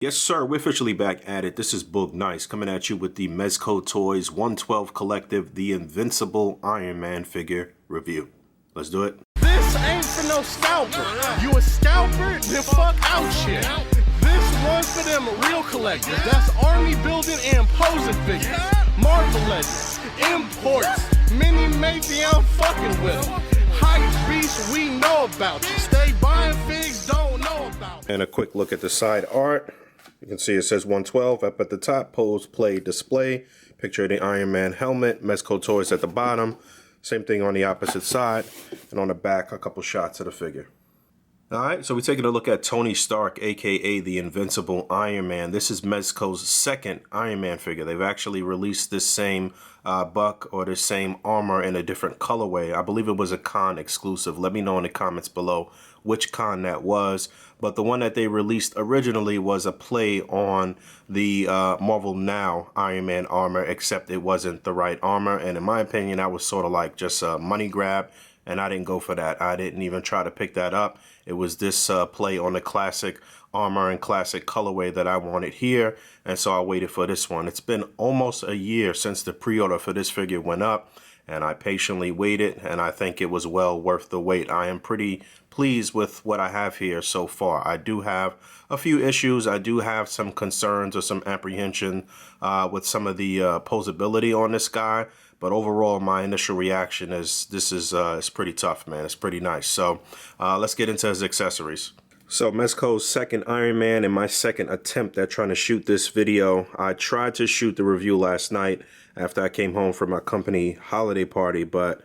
Yes, sir. We're officially back at it. This is Boog Nice coming at you with the Mezco Toyz 112 Collective, the Invincible Iron Man figure review. Let's do it. This ain't for no scalper. You a scalper? Then fuck out shit. This one's for them real collectors. That's army building and posing figures. Marvel Legends, imports, mini matey I'm fucking with. Hype beast we know about you. Stay buying figs, don't know about. And a quick look at the side art. You can see it says 112 up at the top, pose, play, display. Picture of the Iron Man helmet, Mezco Toyz at the bottom. Same thing on the opposite side. And on the back, a couple shots of the figure. Alright, so we're taking a look at Tony Stark, aka the Invincible Iron Man. This is Mezco's second Iron Man figure. They've actually released this same buck or the same armor in a different colorway. I believe it was a con exclusive. Let me know in the comments below which con that was. But the one that they released originally was a play on the Marvel Now Iron Man armor, except it wasn't the right armor. And in my opinion, that was sort of like just a money grab. And I didn't go for that. I didn't even try to pick that up. It was this play on the classic armor and classic colorway that I wanted here. And so I waited for this one. It's been almost a year since the pre-order for this figure went up. And I patiently waited, and I think it was well worth the wait. I am pretty pleased with what I have here so far. I do have a few issues. I do have some concerns or some apprehension with some of the posability on this guy. But overall, my initial reaction is this is it's pretty tough, man. It's pretty nice. So let's get into his accessories. So Mezco's second Iron Man and my second attempt at trying to shoot this video. I tried to shoot the review last night after I came home from my company holiday party, but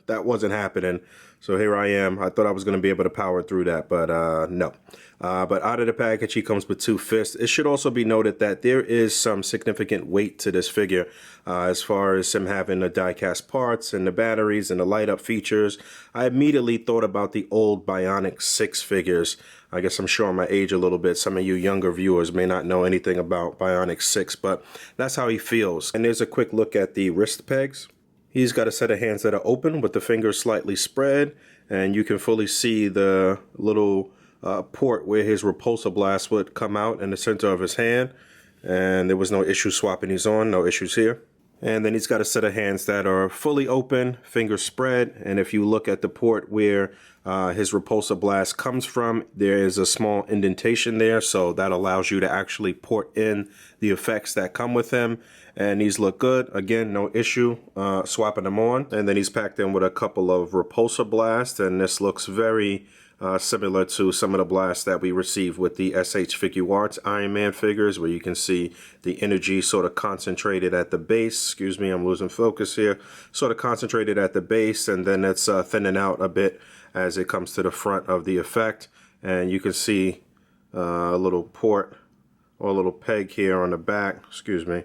that wasn't happening. So here I am. I thought I was going to be able to power through that, but no. But out of the package, he comes with 2 fists. It should also be noted that there is some significant weight to this figure as far as him having the die-cast parts and the batteries and the light-up features. I immediately thought about the old Bionic 6 figures. I guess I'm showing my age a little bit. Some of you younger viewers may not know anything about Bionic 6, but that's how he feels. And there's a quick look at the wrist pegs. He's got a set of hands that are open with the fingers slightly spread, and you can fully see the little port where his repulsor blast would come out in the center of his hand. And there was no issue swapping these on, no issues here. And then he's got a set of hands that are fully open, fingers spread. And if you look at the port where his repulsor blast comes from, there is a small indentation there. So that allows you to actually port in the effects that come with him. And these look good. Again, no issue swapping them on. And then he's packed in with a couple of repulsor blasts. And this looks very similar to some of the blasts that we received with the SH Figuarts Iron Man figures, where you can see the energy sort of concentrated at the base. Excuse me, I'm losing focus here. Sort of concentrated at the base, and then it's thinning out a bit as it comes to the front of the effect. And you can see a little port or a little peg here on the back. Excuse me.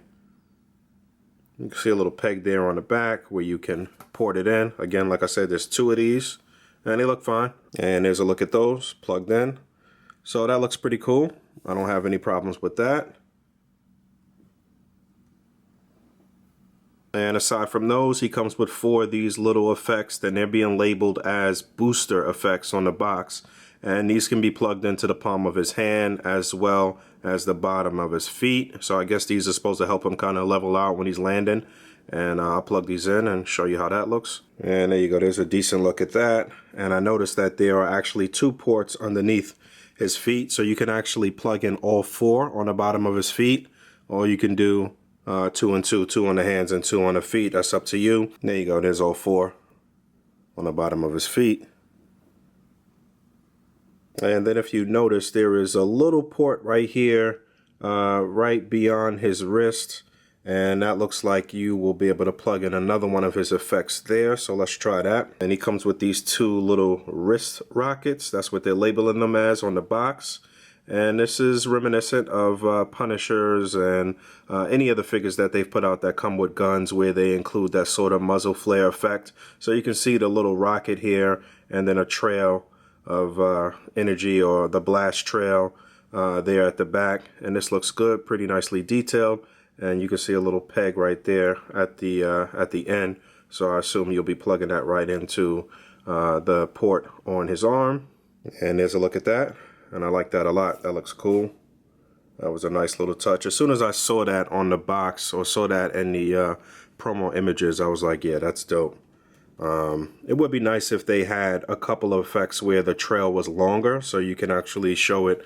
You can see a little peg there on the back where you can port it in. Again, like I said, there's 2 of these. And they look fine. And there's a look at those plugged in. So that looks pretty cool. I don't have any problems with that. And aside from those, he comes with 4 of these little effects, and they're being labeled as booster effects on the box. And these can be plugged into the palm of his hand as well as the bottom of his feet. So I guess these are supposed to help him kind of level out when he's landing. And I'll plug these in and show you how that looks. And there you go, there's a decent look at that. And I noticed that there are actually 2 ports underneath his feet. So you can actually plug in all 4 on the bottom of his feet. Or you can do 2 and 2, 2 on the hands and 2 on the feet. That's up to you. There you go, there's all 4 on the bottom of his feet. And then if you notice, there is a little port right here, right beyond his wrist. And that looks like you will be able to plug in another one of his effects there. So let's try that. And he comes with these 2 little wrist rockets. That's what they're labeling them as on the box. And this is reminiscent of Punishers and any of the figures that they've put out that come with guns, where they include that sort of muzzle flare effect. So you can see the little rocket here, and then a trail of energy, or the blast trail there at the back. And this looks good, pretty nicely detailed. And you can see a little peg right there at the end. So I assume you'll be plugging that right into the port on his arm. And there's a look at that. And I like that a lot. That looks cool. That was a nice little touch. As soon as I saw that on the box or saw that in the promo images, I was like, yeah, that's dope. It would be nice if they had a couple of effects where the trail was longer, so you can actually show it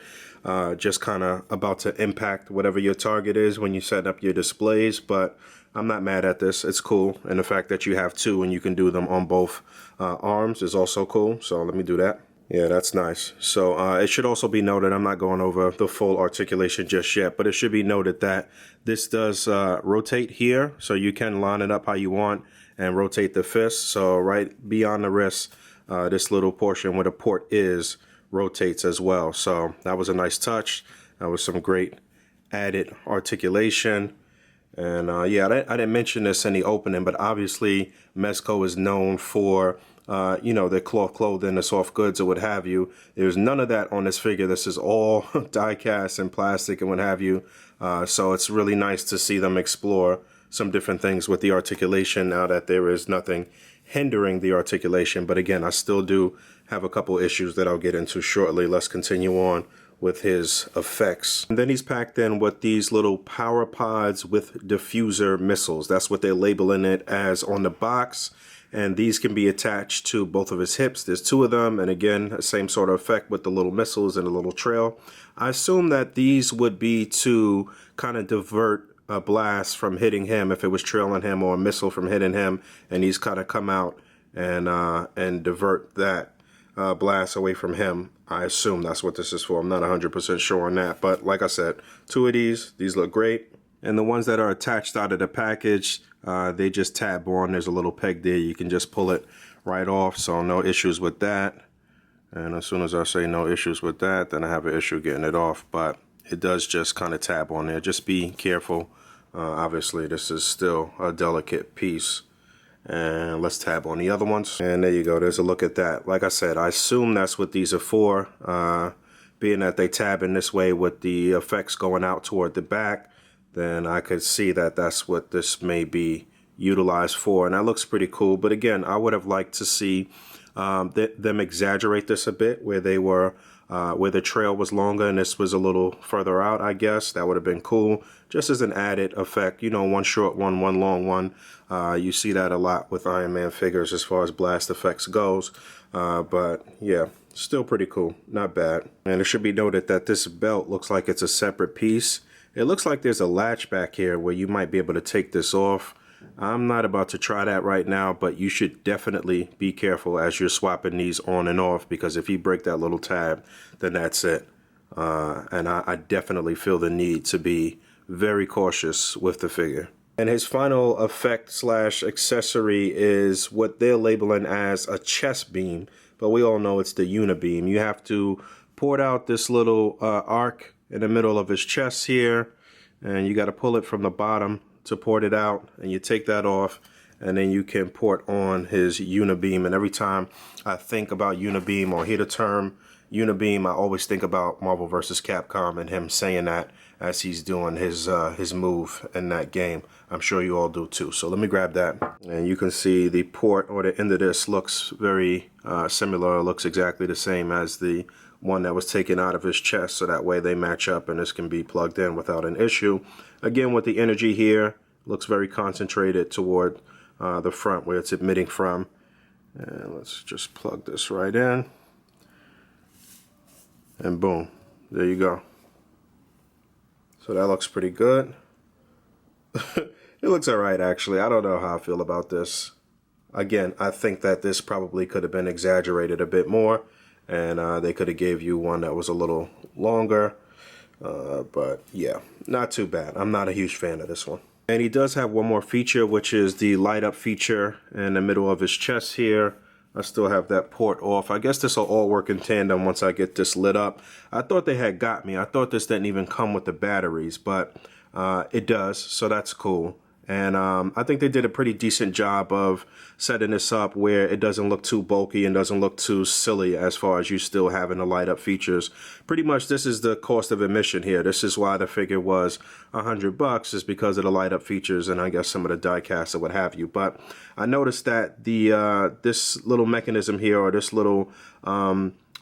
just kind of about to impact whatever your target is when you set up your displays. But I'm not mad at this. It's cool. And the fact that you have two and you can do them on both arms is also cool. So let me do that. Yeah, that's nice. So it should also be noted, I'm not going over the full articulation just yet, but it should be noted that this does rotate here. So you can line it up how you want and rotate the fist. So right beyond the wrist, this little portion where the port is rotates as well. So that was a nice touch. That was some great added articulation. And yeah, I didn't mention this in the opening, but obviously Mezco is known for you know, the cloth clothing, the soft goods or what have you. There's none of that on this figure. This is all die cast and plastic and what have you. So it's really nice to see them explore some different things with the articulation now that there is nothing hindering the articulation. But again, I still do have a couple issues that I'll get into shortly. Let's continue on with his effects. And then he's packed in with these little power pods with diffuser missiles. That's what they're labeling it as on the box. And these can be attached to both of his hips. There's two of them. And again, same sort of effect with the little missiles and the little trail. I assume that these would be to kind of divert a blast from hitting him if it was trailing him, or a missile from hitting him. And he's kind of come out and divert that blast away from him. I assume that's what this is for. I'm not 100% sure on that. But like I said, two of these look great. And the ones that are attached out of the package, they just tab on. There's a little peg there. You can just pull it right off. So no issues with that. And as soon as I say no issues with that, then I have an issue getting it off. But it does just kind of tab on there. Just be careful. Obviously, this is still a delicate piece. And let's tab on the other ones. And there you go. There's a look at that. Like I said, I assume that's what these are for. Being that they tab in this way with the effects going out toward the back, then I could see that that's what this may be utilized for. And that looks pretty cool. But again, I would have liked to see them exaggerate this a bit, where they were where the trail was longer and this was a little further out. I guess that would have been cool, just as an added effect. You know, one short one, one long one. You see that a lot with Iron Man figures as far as blast effects goes. But yeah, still pretty cool, not bad. And it should be noted that this belt looks like it's a separate piece. It looks like there's a latch back here where you might be able to take this off. I'm not about to try that right now, but you should definitely be careful as you're swapping these on and off, because if you break that little tab, then that's it. And I definitely feel the need to be very cautious with the figure. And his final effect slash accessory is what they're labeling as a chest beam, but we all know it's the Unibeam. You have to port out this little arc in the middle of his chest here, and you got to pull it from the bottom to port it out, and you take that off, and then you can port on his Unibeam. And every time I think about Unibeam or hear the term Unibeam, I always think about Marvel vs. Capcom and him saying that as he's doing his move in that game. I'm sure you all do too. So let me grab that, and you can see the port or the end of this looks very similar. It looks exactly the same as the one that was taken out of his chest, so that way they match up and this can be plugged in without an issue. Again, with the energy here, looks very concentrated toward the front where it's emitting from. And let's just plug this right in. And boom, there you go. So that looks pretty good. It looks alright, actually. I don't know how I feel about this. Again, I think that this probably could have been exaggerated a bit more, and they could have gave you one that was a little longer. But yeah, not too bad. I'm not a huge fan of this one. And he does have one more feature, which is the light up feature in the middle of his chest here. I still have that port off. I guess this will all work in tandem once I get this lit up. I thought they had got me. I thought this didn't even come with the batteries, but it does, so that's cool. And I think they did a pretty decent job of setting this up where it doesn't look too bulky and doesn't look too silly as far as you still having the light up features. Pretty much this is the cost of admission here. This is why the figure was $100, is because of the light up features and I guess some of the die cast or what have you. But I noticed that the this little mechanism here, or this little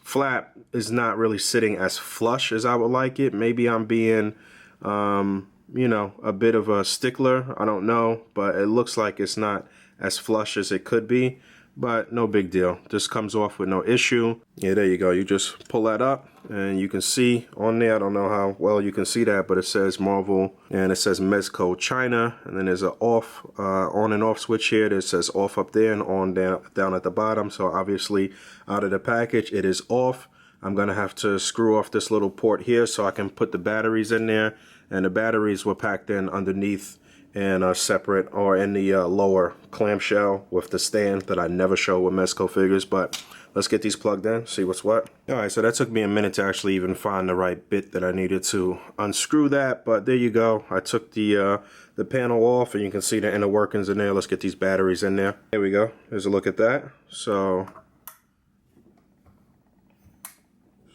flap, is not really sitting as flush as I would like it. Maybe I'm being you know, a bit of a stickler. I don't know, but it looks like it's not as flush as it could be, but no big deal. This comes off with no issue. Yeah, there you go. You just pull that up and you can see on there, I don't know how well you can see that, but it says Marvel and it says Mezco China, and then there's an off, on and off switch here that says off up there and on down at the bottom. So obviously out of the package it is off. I'm gonna have to screw off this little port here so I can put the batteries in there, and the batteries were packed in underneath and separate, or in the lower clamshell with the stand that I never show with Mezco figures. But let's get these plugged in, see what's what. Alright, so that took me a minute to actually even find the right bit that I needed to unscrew that, but there you go. I took the panel off and you can see the inner workings in there. Let's get these batteries in there. There we go. Here's a look at that. So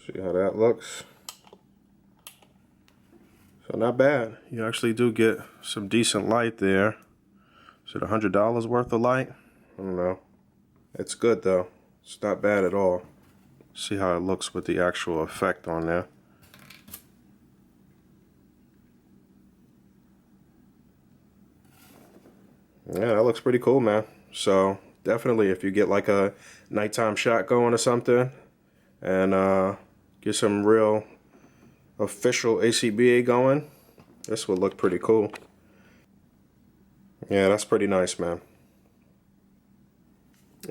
see how that looks. So not bad. You actually do get some decent light there. Is it $100 worth of light? I don't know. It's good though. It's not bad at all. See how it looks with the actual effect on there. Yeah, that looks pretty cool, man. So definitely if you get like a nighttime shot going or something and get some real official A.C.B.A going, this would look pretty cool. Yeah, that's pretty nice, man.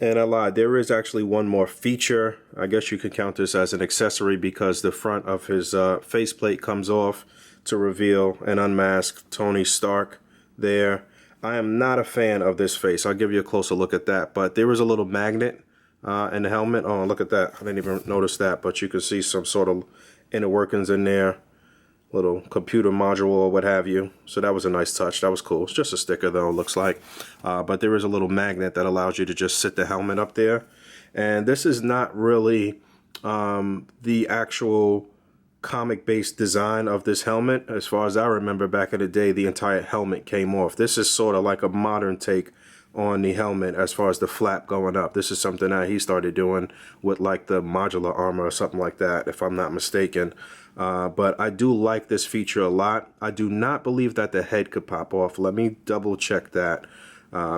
And I lied, there is actually one more feature. I guess you could count this as an accessory because the front of his faceplate comes off to reveal and unmask Tony Stark there. I am not a fan of this face. I'll give you a closer look at that, but there is a little magnet in the helmet. Oh, look at that. I didn't even notice that, but you can see some sort of inner workings in there, little computer module or what have you. So that was a nice touch. That was cool. It's just a sticker though, it looks like, but there is a little magnet that allows you to just sit the helmet up there. And this is not really the actual comic based design of this helmet. As far as I remember, back in the day the entire helmet came off. This is sort of like a modern take on the helmet as far as the flap going up. This is something that he started doing with like the modular armor or something like that, if I'm not mistaken. But I do like this feature a lot. I do not believe that the head could pop off. Let me double check that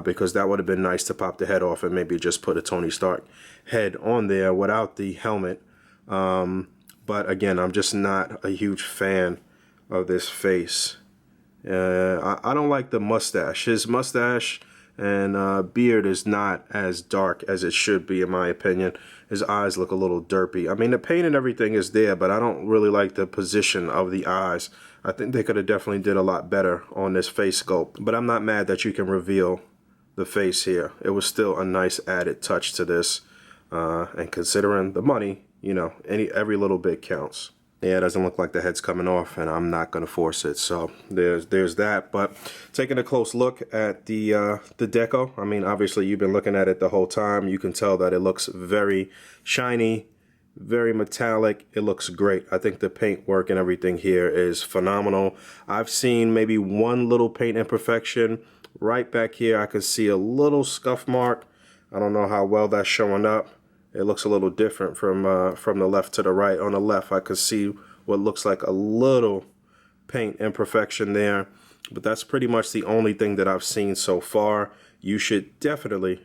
because that would have been nice to pop the head off and maybe just put a Tony Stark head on there without the helmet. But again, I'm just not a huge fan of this face. I don't like the mustache. His mustache and beard is not as dark as it should be, in my opinion. His eyes look a little derpy. I mean, the paint and everything is there, but I don't really like the position of the eyes. I think they could have definitely did a lot better on this face sculpt. But I'm not mad that you can reveal the face here. It was still a nice added touch to this. And considering the money, you know, every little bit counts. Yeah, it doesn't look like the head's coming off, and I'm not going to force it. So there's that. But taking a close look at the deco, I mean, obviously you've been looking at it the whole time. You can tell that it looks very shiny, very metallic. It looks great. I think the paint work and everything here is phenomenal. I've seen maybe one little paint imperfection. Right back here, I can see a little scuff mark. I don't know how well that's showing up. It looks a little different from the left to the right. On the left, I could see what looks like a little paint imperfection there. But that's pretty much the only thing that I've seen so far. You should definitely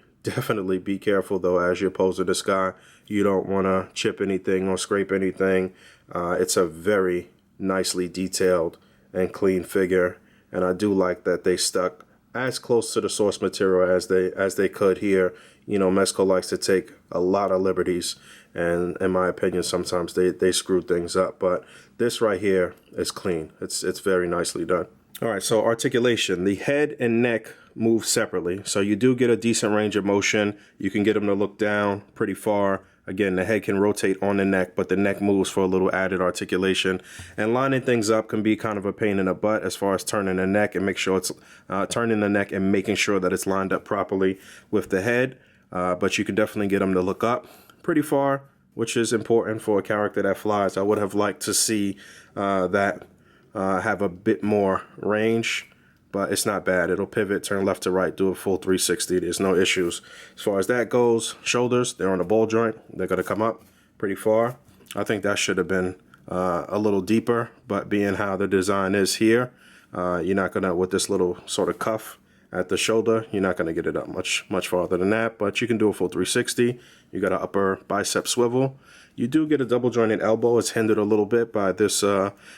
be careful, though, as you're posing this guy. You don't want to chip anything or scrape anything. It's a very nicely detailed and clean figure. And I do like that they stuck as close to the source material as they could here. You know, Mezco likes to take a lot of liberties, and in my opinion, sometimes they screw things up. But this right here is clean. It's very nicely done. All right, so articulation. The head and neck move separately, so you do get a decent range of motion. You can get them to look down pretty far. Again, the head can rotate on the neck, but the neck moves for a little added articulation. And lining things up can be kind of a pain in the butt as far as turning the neck and make sure it's turning the neck and making sure that it's lined up properly with the head. But you can definitely get them to look up pretty far, which is important for a character that flies. I would have liked to see that have a bit more range, but it's not bad. It'll pivot, turn left to right, do a full 360. There's no issues. As far as that goes, shoulders, they're on a ball joint. They're going to come up pretty far. I think that should have been a little deeper, but being how the design is here, you're not gonna, with this little sort of cuff at the shoulder, you're not gonna get it up much farther than that, but you can do a full 360. You got an upper bicep swivel. You do get a double jointed elbow. It's hindered a little bit by this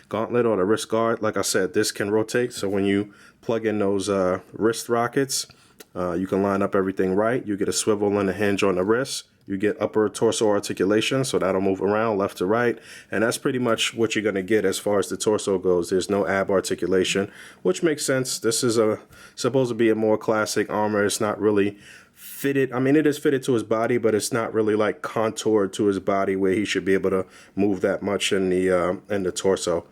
gauntlet or the wrist guard. Like I said, this can rotate, so when you plug in those wrist rockets, you can line up everything right. You get a swivel and a hinge on the wrist. You get upper torso articulation, so that'll move around left to right. And that's pretty much what you're going to get as far as the torso goes. There's no ab articulation, which makes sense. This is supposed to be a more classic armor. It's not really fitted. I mean, it is fitted to his body, but it's not really like contoured to his body where he should be able to move that much in the torso.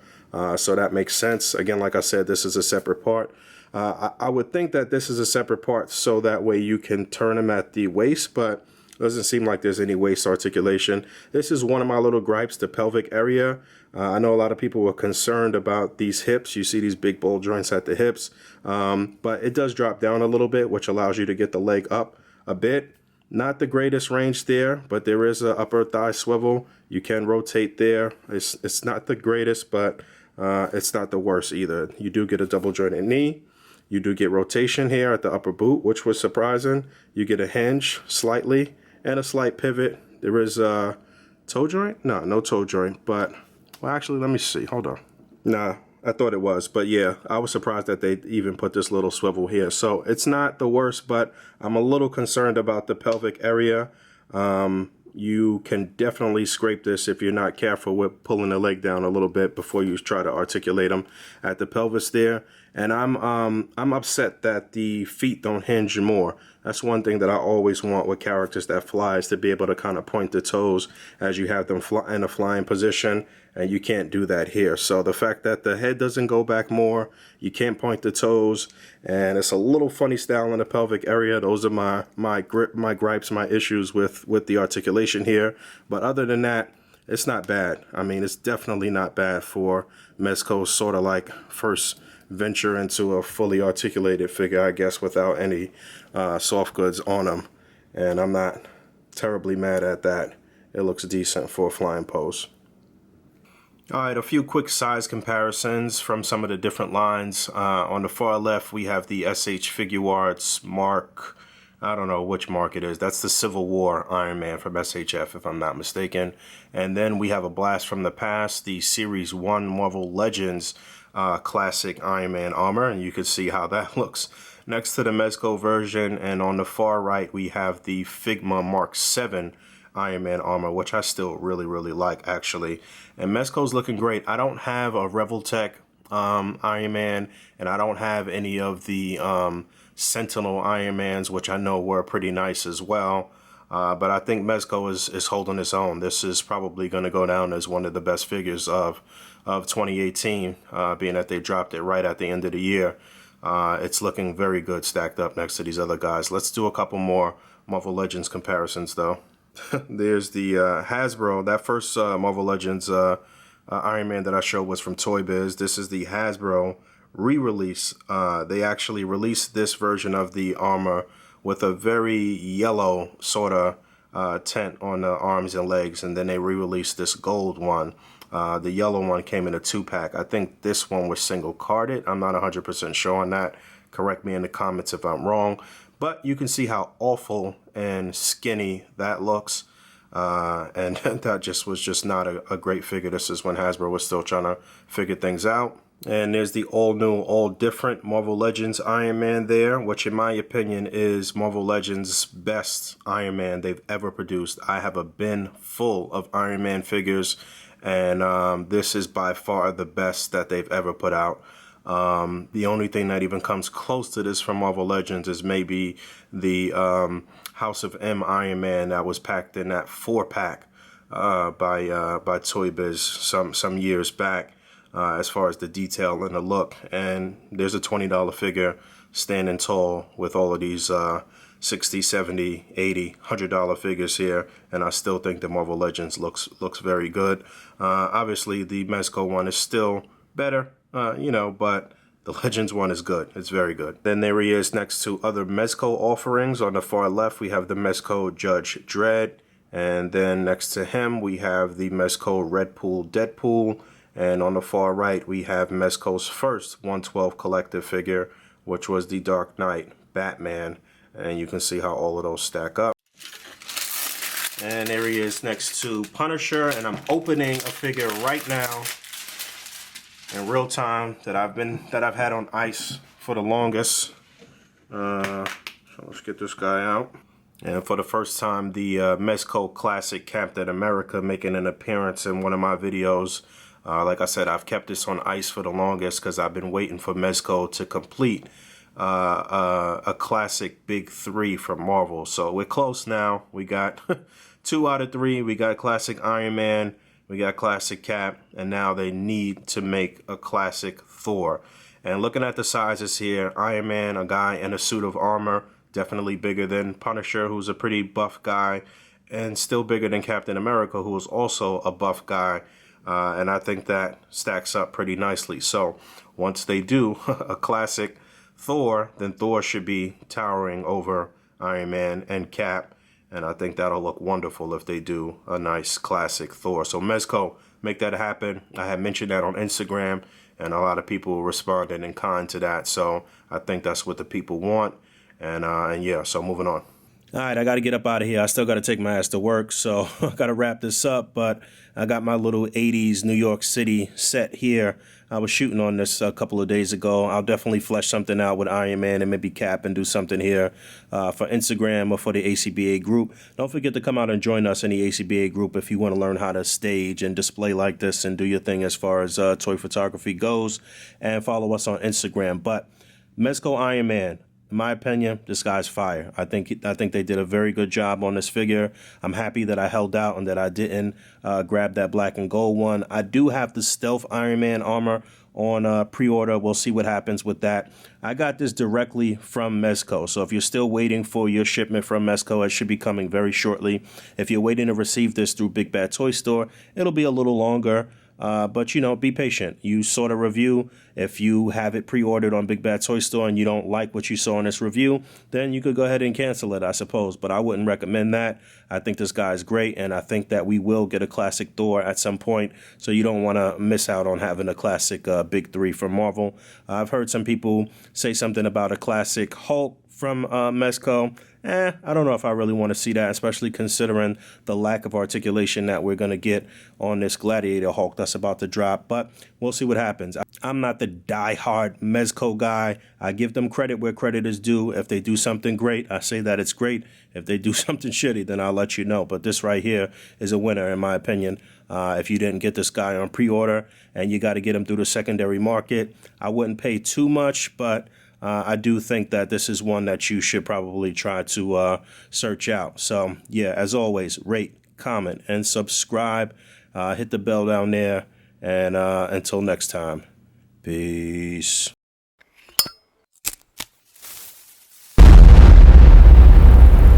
So that makes sense. Again, like I said, this is a separate part. I would think that this is a separate part so that way you can turn him at the waist, but doesn't seem like there's any waist articulation. This is one of my little gripes, the pelvic area. I know a lot of people were concerned about these hips. You see these big ball joints at the hips, but it does drop down a little bit, which allows you to get the leg up a bit. Not the greatest range there, but there is an upper thigh swivel. You can rotate there. It's not the greatest, but it's not the worst either. You do get a double jointed knee. You do get rotation here at the upper boot, which was surprising. You get a hinge slightly and a slight pivot. There is a toe joint? No toe joint, but, well, actually, let me see. Hold on. Nah, I thought it was, but yeah, I was surprised that they even put this little swivel here. So it's not the worst, but I'm a little concerned about the pelvic area. You can definitely scrape this if you're not careful with pulling the leg down a little bit before you try to articulate them at the pelvis there. And I'm upset that the feet don't hinge more. That's one thing that I always want with characters that fly, is to be able to kind of point the toes as you have them fly in a flying position, and you can't do that here. So the fact that the head doesn't go back more, you can't point the toes, and it's a little funny style in the pelvic area. Those are my gripes, my issues with the articulation here. But other than that, it's not bad. I mean, it's definitely not bad for Mezco's sort of like first venture into a fully articulated figure, I guess, without any soft goods on them. And I'm not terribly mad at that. It looks decent for a flying pose. Alright, a few quick size comparisons from some of the different lines. On the far left, we have the SH Figure Arts Mark. I don't know which mark it is. That's the Civil War Iron Man from SHF, if I'm not mistaken. And then we have a blast from the past, the Series 1 Marvel Legends Classic Iron Man armor, and you can see how that looks next to the Mezco version. And on the far right, we have the Figma Mark 7 Iron Man armor, which I still really like, actually. And Mezco's looking great. I don't have a Revoltech Iron Man, and I don't have any of the Sentinel Iron Mans, which I know were pretty nice as well. But I think Mezco is holding its own. This is probably going to go down as one of the best figures of 2018, being that they dropped it right at the end of the year. It's looking very good stacked up next to these other guys. Let's do a couple more Marvel Legends comparisons, though. There's the Hasbro. That first Marvel Legends Iron Man that I showed was from Toy Biz. This is the Hasbro re-release. They actually released this version of the armor with a very yellow sort of tint on the arms and legs, and then they re-released this gold one. The yellow one came in a 2-pack. I think this one was single carded. I'm not 100% sure on that. Correct me in the comments if I'm wrong. But you can see how awful and skinny that looks. And that just was just not a great figure. This is when Hasbro was still trying to figure things out. And there's the all new, all different Marvel Legends Iron Man there, which in my opinion is Marvel Legends' best Iron Man they've ever produced. I have a bin full of Iron Man figures, and this is by far the best that they've ever put out. The only thing that even comes close to this from Marvel Legends is maybe the House of M Iron Man that was packed in that 4-pack by Toy Biz some years back, as far as the detail and the look. And there's a $20 figure standing tall with all of these $60, $70, $80, $100 figures here, and I still think the Marvel Legends looks very good. Obviously, the Mezco one is still better. But the Legends one is good. It's very good. Then there he is next to other Mezco offerings. On the far left, we have the Mezco Judge Dredd. And then next to him, we have the Mezco Redpool Deadpool. And on the far right, we have Mezco's first 112 collective figure, which was the Dark Knight Batman. And you can see how all of those stack up. And there he is next to Punisher. And I'm opening a figure right now in real time that I've had on ice for the longest. So let's get this guy out. And for the first time, the Mezco Classic Captain America making an appearance in one of my videos. Like I said, I've kept this on ice for the longest because I've been waiting for Mezco to complete a classic big 3 from Marvel. So we're close now. We got 2 out of 3. We got classic Iron Man, we got classic Cap, and now they need to make a classic Thor. And looking at the sizes here, Iron Man, a guy in a suit of armor, definitely bigger than Punisher, who's a pretty buff guy, and still bigger than Captain America, who is also a buff guy. And I think that stacks up pretty nicely. So once they do a classic Thor, then Thor should be towering over Iron Man and Cap. And I think that'll look wonderful if they do a nice classic Thor. So Mezco, make that happen. I had mentioned that on Instagram, and a lot of people responded in kind to that. So I think that's what the people want. And yeah, so moving on. All right, I got to get up out of here. I still got to take my ass to work, so I got to wrap this up. But I got my little 80s New York City set here. I was shooting on this a couple of days ago. I'll definitely flesh something out with Iron Man and maybe Cap and do something here for Instagram or for the A.C.B.A. group. Don't forget to come out and join us in the A.C.B.A. group if you want to learn how to stage and display like this and do your thing as far as toy photography goes. And follow us on Instagram. But Mezco Iron Man, in my opinion, this guy's fire. I think they did a very good job on this figure. I'm happy that I held out and that I didn't grab that black and gold one. I do have the Stealth Iron Man armor on pre-order. We'll see what happens with that. I got this directly from Mezco. So if you're still waiting for your shipment from Mezco, it should be coming very shortly. If you're waiting to receive this through Big Bad Toy Store, it'll be a little longer. But, you know, be patient. You saw the review. If you have it pre-ordered on Big Bad Toy Store and you don't like what you saw in this review, then you could go ahead and cancel it, I suppose. But I wouldn't recommend that. I think this guy is great, and I think that we will get a classic Thor at some point. So you don't want to miss out on having a classic Big 3 from Marvel. I've heard some people say something about a classic Hulk from Mezco. I don't know if I really want to see that, especially considering the lack of articulation that we're going to get on this Gladiator Hulk that's about to drop. But we'll see what happens. I'm not the die-hard Mezco guy. I give them credit where credit is due. If they do something great, I say that it's great. If they do something shitty, then I'll let you know. But this right here is a winner, in my opinion. If you didn't get this guy on pre-order and you got to get him through the secondary market, I wouldn't pay too much, but I do think that this is one that you should probably try to search out. So, yeah, as always, rate, comment, and subscribe. Hit the bell down there. And until next time, peace.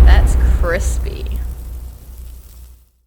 That's crispy.